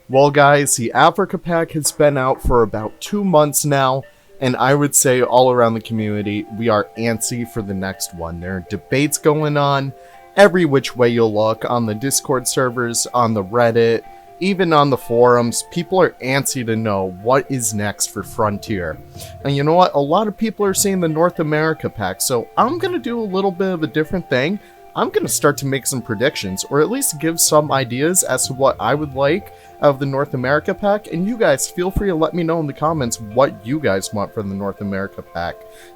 Well, guys, the Africa Pack has been out for about 2 months now, and I would say all around the community, we are antsy for the next one. There are debates going on every which way you look, on the Discord servers, on the Reddit, even on the forums. People are antsy to know what is next for Frontier. And you know what? A lot of people are saying the North America Pack, so I'm going to do a little bit of a different thing. I'm going to start to make some predictions, or at least give some ideas as to what I would like of the North America Pack, and you guys feel free to let me know in the comments what you guys want from the North America Pack.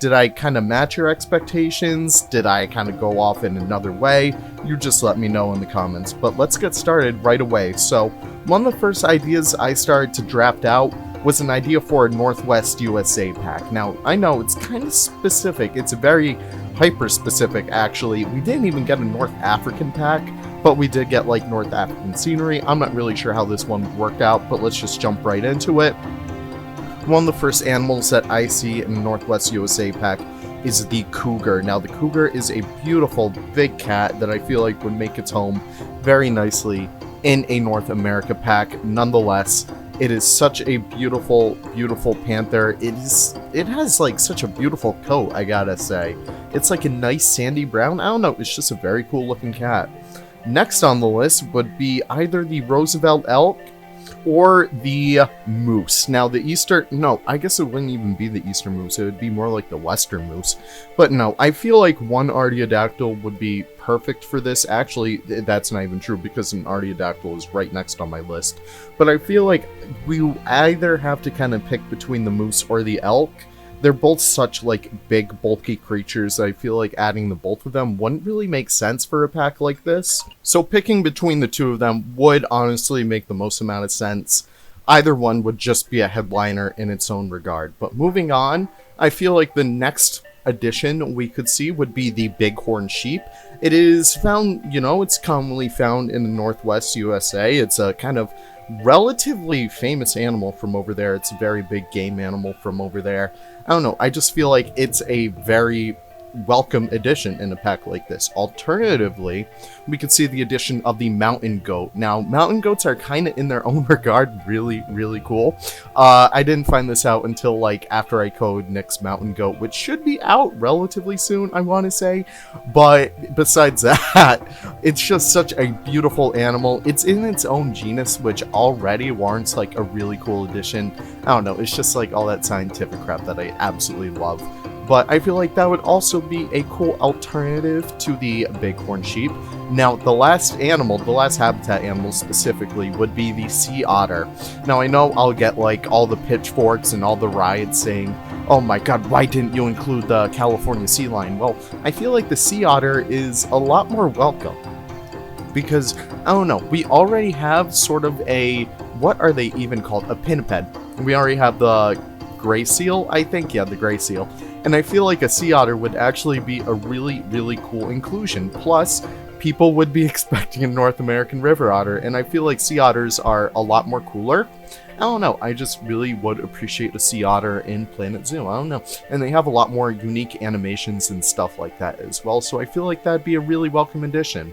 Did I kind of match your expectations? Did I kind of go off in another way? You just let me know in the comments, but let's get started right away. So, one of the first ideas I started to draft out was an idea for a Northwest USA pack. Now, I know it's kind of specific, it's very hyper-specific actually. We didn't even get a North African pack, but we did get like North African scenery. I'm not really sure how this one worked out, but let's just jump right into it. One of the first animals that I see in the Northwest USA pack is the Cougar. Now, the Cougar is a beautiful big cat that I feel like would make its home very nicely in a North America pack. Nonetheless, it is such a beautiful, beautiful panther. It has like such a beautiful coat, I gotta say. It's like a nice sandy brown. I don't know, it's just a very cool looking cat. Next on the list would be either the Roosevelt elk or the moose. Now I guess it wouldn't even be the eastern moose, it would be more like the western moose. But no, I feel like one Armadillo would be perfect for this. Actually, that's not even true because an Armadillo is right next on my list. But I feel like we either have to kind of pick between the moose or the elk. They're both such like big, bulky creatures. I feel like adding the both of them wouldn't really make sense for a pack like this. So picking between the two of them would honestly make the most amount of sense. Either one would just be a headliner in its own regard. But moving on, I feel like the next addition we could see would be the Bighorn Sheep. It is found, it's commonly found in the Northwest USA. It's a kind of relatively famous animal from over there. It's a very big game animal from over there. I don't know, I just feel like it's a very welcome addition in a pack like this. Alternatively, we could see the addition of the mountain goat. Now, mountain goats are kind of in their own regard really, really cool. I didn't find this out until like after I code Nick's mountain goat, which should be out relatively soon, I want to say. But besides that, it's just such a beautiful animal. It's in its own genus, which already warrants like a really cool addition. I don't know, it's just like all that scientific crap that I absolutely love. But I feel like that would also be a cool alternative to the Bighorn Sheep. Now, the last habitat animal specifically, would be the sea otter. Now, I know I'll get like all the pitchforks and all the riots saying, oh my god, why didn't you include the California sea lion? Well, I feel like the sea otter is a lot more welcome. Because, I don't know, we already have sort of a, what are they even called? A pinniped. We already have the gray seal, I think? Yeah, the gray seal. And I feel like a sea otter would actually be a really, really cool inclusion. Plus, people would be expecting a North American river otter, and I feel like sea otters are a lot more cooler. I don't know, I just really would appreciate a sea otter in Planet Zoo, I don't know. And they have a lot more unique animations and stuff like that as well, so I feel like that'd be a really welcome addition.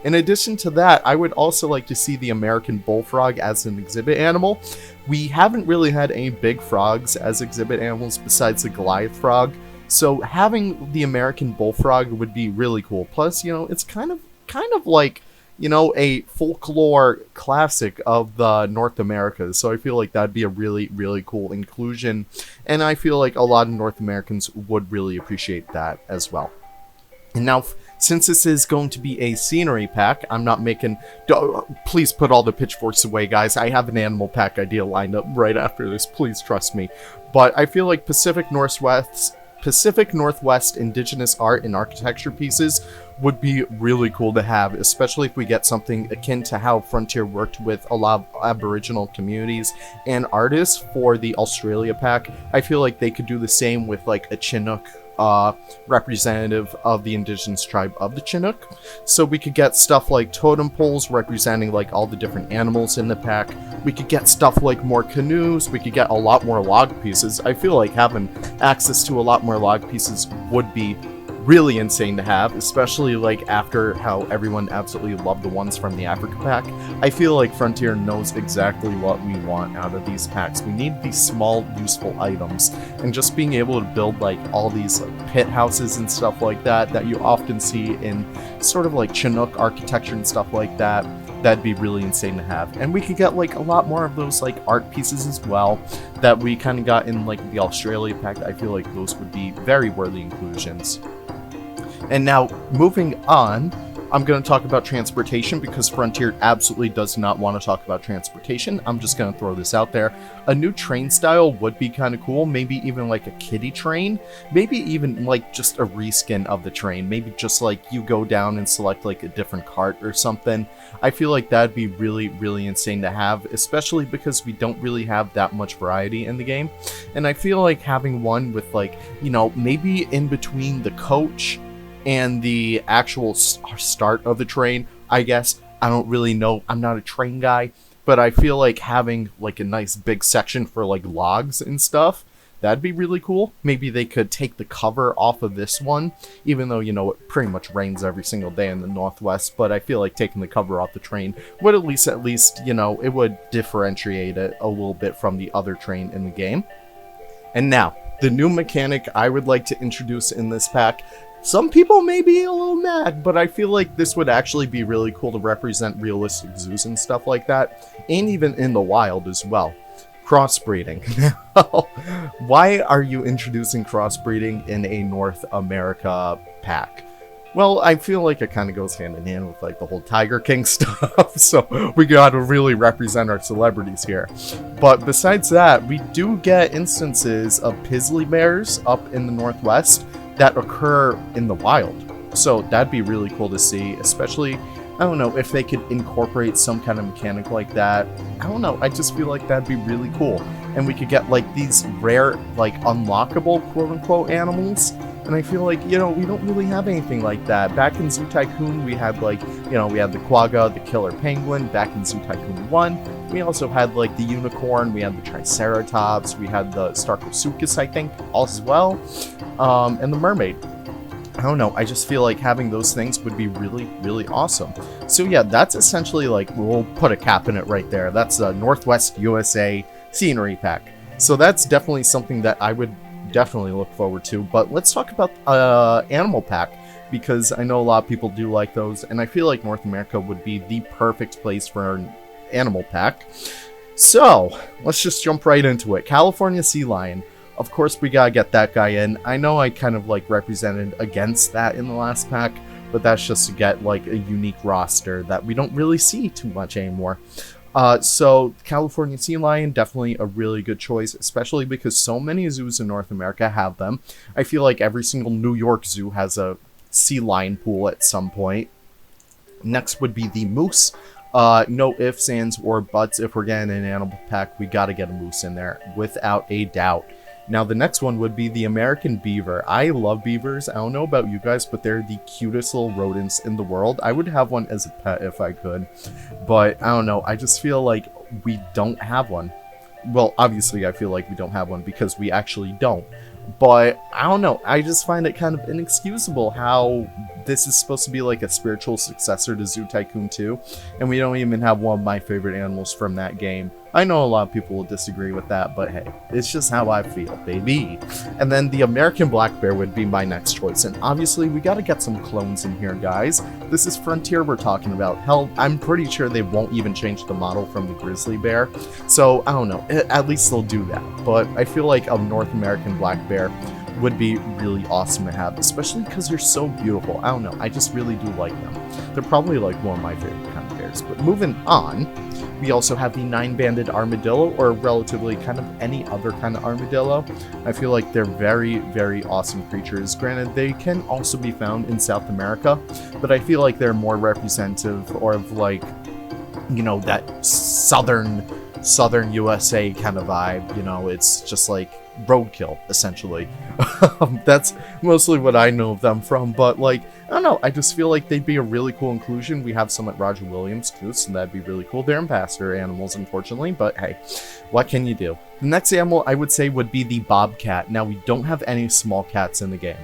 In addition to that, I would also like to see the American bullfrog as an exhibit animal. We haven't really had any big frogs as exhibit animals besides the Goliath frog, so having the American bullfrog would be really cool. Plus, it's kind of like, a folklore classic of the North Americas, so I feel like that'd be a really, really cool inclusion, and I feel like a lot of North Americans would really appreciate that as well. And now, since this is going to be a scenery pack, I'm not making... Please put all the pitchforks away, guys. I have an animal pack idea lined up right after this. Please trust me. But I feel like Pacific Northwest indigenous art and architecture pieces would be really cool to have, especially if we get something akin to how Frontier worked with a lot of Aboriginal communities and artists for the Australia pack. I feel like they could do the same with like a Chinook representative of the indigenous tribe of the Chinook. So we could get stuff like totem poles representing like all the different animals in the pack. We could get stuff like more canoes. We could get a lot more log pieces. I feel like having access to a lot more log pieces would be really insane to have, especially like after how everyone absolutely loved the ones from the Africa pack. I feel like Frontier knows exactly what we want out of these packs. We need these small, useful items, and just being able to build like all these like pit houses and stuff like that you often see in sort of like Chinook architecture and stuff like that. That'd be really insane to have. And we could get like a lot more of those like art pieces as well that we kind of got in like the Australia pack. I feel like those would be very worthy inclusions. And now moving on, I'm going to talk about transportation because Frontier absolutely does not want to talk about transportation. I'm just going to throw this out there. A new train style would be kind of cool. Maybe even like a kiddie train. Maybe even like just a reskin of the train. Maybe just like you go down and select like a different cart or something. I feel like that'd be really, really insane to have, especially because we don't really have that much variety in the game. And I feel like having one with like, you know, maybe in between the coach and the actual start of the train, I guess. I don't really know. I'm not a train guy, but I feel like having like a nice big section for like logs and stuff, that'd be really cool. Maybe they could take the cover off of this one, even though, you know, it pretty much rains every single day in the Northwest, but I feel like taking the cover off the train would at least, you know, it would differentiate it a little bit from the other train in the game. And now, the new mechanic I would like to introduce in this pack. Some people may be a little mad, but I feel like this would actually be really cool to represent realistic zoos and stuff like that, and even in the wild as well. Crossbreeding. Why are you introducing crossbreeding in a North America pack? Well, I feel like it kind of goes hand in hand with like the whole Tiger King stuff, so we gotta really represent our celebrities here. But besides that, we do get instances of Pizzly bears up in the Northwest that occur in the wild. So that'd be really cool to see, especially, I don't know, if they could incorporate some kind of mechanic like that. I don't know, I just feel like that'd be really cool. And we could get like these rare, like unlockable quote-unquote animals. And I feel like, you know, we don't really have anything like that. Back in Zoo Tycoon, we had like, you know, we had the quagga, the killer penguin. Back in Zoo Tycoon 1, we also had like the unicorn, we had the triceratops, we had the Starkosuchus, I think, as well, and the mermaid. I don't know, I just feel like having those things would be really, really awesome. So yeah, that's essentially like, we'll put a cap in it right there. That's the Northwest USA scenery pack. So that's definitely something that I would definitely look forward to. But let's talk about animal pack, because I know a lot of people do like those, and I feel like North America would be the perfect place for an animal pack. So let's just jump right into it. California sea lion. Of course, we gotta get that guy in. I know I kind of like represented against that in the last pack, but that's just to get like a unique roster that we don't really see too much anymore. So California sea lion, definitely a really good choice, especially because so many zoos in North America have them. I feel like every single New York zoo has a sea lion pool at some point. Next would be the moose. No ifs, ands, or buts. If we're getting an animal pack, we gotta get a moose in there, without a doubt. Now, the next one would be the American beaver. I love beavers. I don't know about you guys, but they're the cutest little rodents in the world. I would have one as a pet if I could. But, I don't know. I just feel like we don't have one. Well, obviously, I feel like we don't have one because we actually don't. But, I don't know. I just find it kind of inexcusable how this is supposed to be like a spiritual successor to Zoo Tycoon 2. And we don't even have one of my favorite animals from that game. I know a lot of people will disagree with that, but hey, it's just how I feel, baby. And then the American black bear would be my next choice. And obviously, we gotta get some clones in here, guys. This is Frontier we're talking about. Hell, I'm pretty sure they won't even change the model from the grizzly bear. So, I don't know. At least they'll do that. But I feel like a North American black bear would be really awesome to have, especially because they're so beautiful. I don't know. I just really do like them. They're probably like one of my favorite kind of bears. But moving on, we also have the 9-banded armadillo, or relatively kind of any other kind of armadillo. I feel like they're very, very awesome creatures. Granted, they can also be found in South America, but I feel like they're more representative or of like, you know, that southern USA kind of vibe. You know, it's just like roadkill, essentially. That's mostly what I know of them from, but like, I don't know, I just feel like they'd be a really cool inclusion. We have some at Roger Williams too, so that'd be really cool. They're ambassador animals, unfortunately, but hey, what can you do? The next animal I would say would be the Bobcat. Now, we don't have any small cats in the game.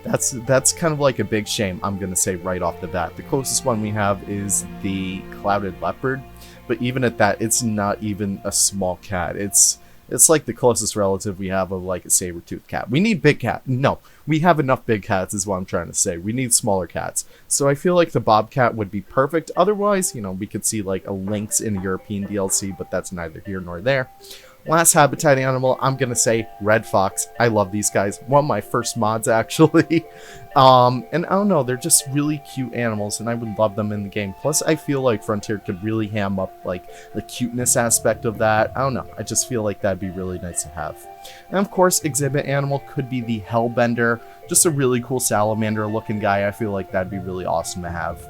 That's kind of like a big shame, I'm gonna say right off the bat. The closest one we have is the clouded leopard, but even at that, it's not even a small cat. It's like the closest relative we have of like a saber-toothed cat. We need big cat. No, we have enough big cats is what I'm trying to say. We need smaller cats. So I feel like the bobcat would be perfect. Otherwise, you know, we could see like a lynx in a European DLC, but that's neither here nor there. Last habitat animal, I'm gonna say red fox. I love these guys. One of my first mods, actually. And I don't know, they're just really cute animals, and I would love them in the game. Plus, I feel like Frontier could really ham up like the cuteness aspect of that. I don't know, I just feel like that'd be really nice to have. And of course, exhibit animal could be the Hellbender. Just a really cool salamander looking guy. I feel like that'd be really awesome to have.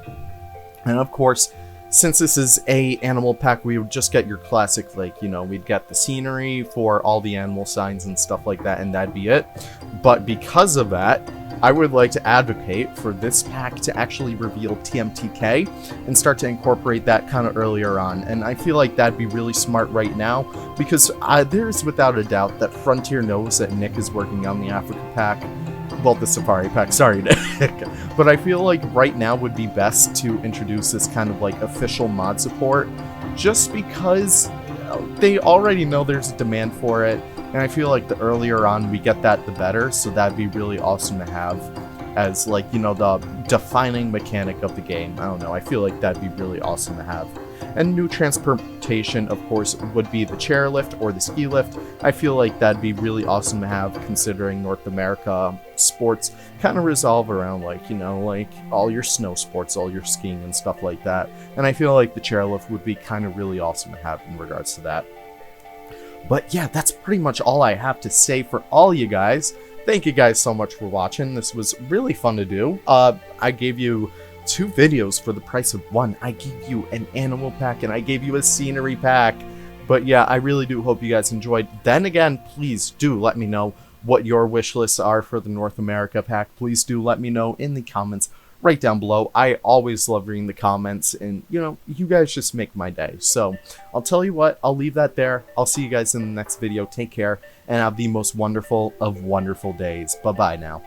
And of course, since this is a animal pack, we would just get your classic, like, you know, we'd get the scenery for all the animal signs and stuff like that, and that'd be it. But because of that, I would like to advocate for this pack to actually reveal TMTK and start to incorporate that kind of earlier on. And I feel like that'd be really smart right now, because there's without a doubt that Frontier knows that Nick is working on the Africa pack. Well, the Safari pack, sorry, Nick. But I feel like right now would be best to introduce this kind of like official mod support, just because they already know there's a demand for it, and I feel like the earlier on we get that, the better. So that'd be really awesome to have as, like, you know, the defining mechanic of the game. I don't know, I feel like that'd be really awesome to have. And new transportation, of course, would be the chairlift or the ski lift. I feel like that'd be really awesome to have, considering North America sports kind of resolve around, like, you know, like all your snow sports, all your skiing and stuff like that. And I feel like the chairlift would be kind of really awesome to have in regards to that. But yeah, that's pretty much all I have to say for all you guys. Thank you guys so much for watching. This was really fun to do. I gave you 2 videos for the price of 1. I gave you an animal pack and I gave you a scenery pack. But yeah, I really do hope you guys enjoyed. Then again, please do let me know what your wish lists are for the North America pack. Please do let me know in the comments right down below. I always love reading the comments, and you know, you guys just make my day. So I'll tell you what, I'll leave that there. I'll see you guys in the next video. Take care and have the most wonderful of wonderful days. Bye bye now.